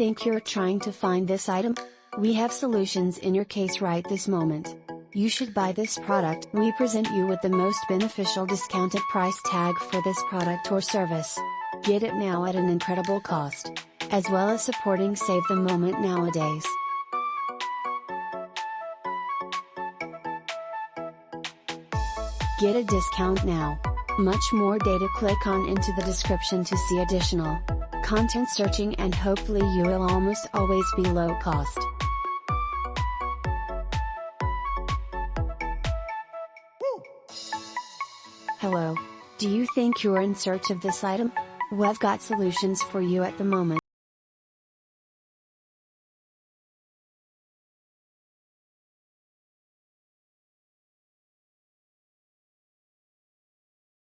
think you're trying to find this item? We have solutions in your case right this moment. You should buy this product. We present you with the most beneficial discounted price tag for this product or service. Get it now at an incredible cost. As well as supporting Save the Moment nowadays. Get a discount now. Much more data, click on into the description to see additional content searching, and hopefully you will almost always be low cost. Hello. Do you think you're in search of this item? We've got solutions for you at the moment.